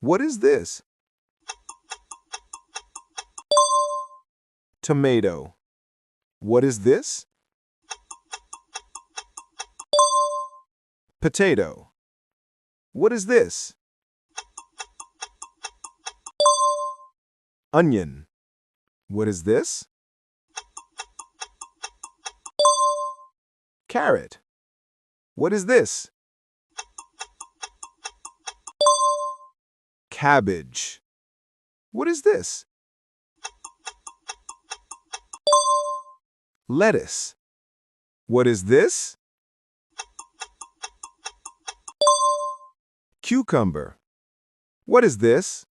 What is this? Tomato. What is this? Potato. What is this? Onion. What is this? Carrot. What is this? Cabbage. What is this? Lettuce. What is this? Cucumber. What is this?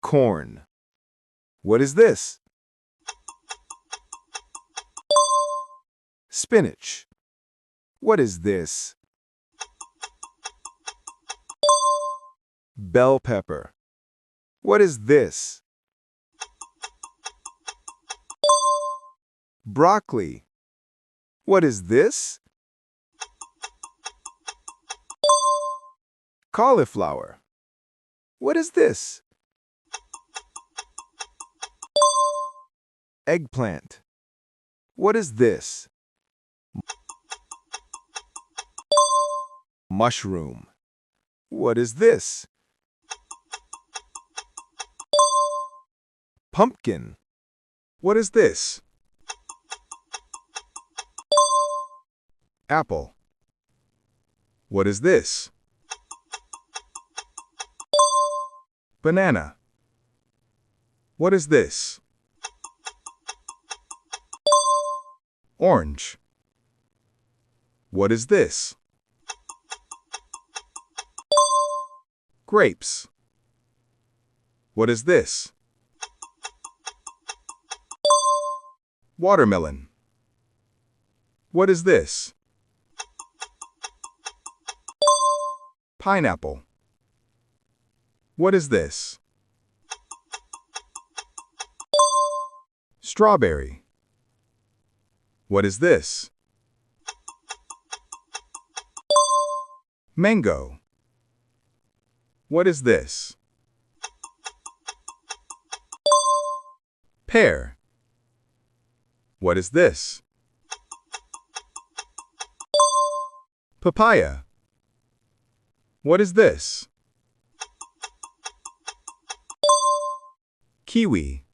Corn. What is this? Spinach. What is this? Bell pepper. What is this? Broccoli. What is this? Cauliflower. What is this? Eggplant. What is this? Mushroom. What is this? Pumpkin. What is this? Apple. What is this? Banana. What is this? Orange. What is this? Grapes. What is this? Watermelon. What is this? Pineapple. What is this? Strawberry. What is this? Mango. What is this? Pear. What is this? Papaya. What is this? Kiwi.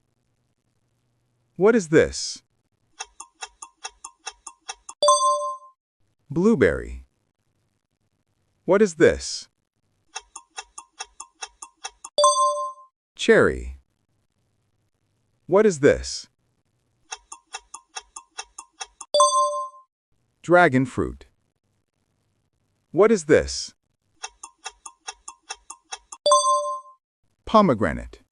What is this? Blueberry. What is this? Cherry. What is this? Dragon fruit. What is this? Pomegranate.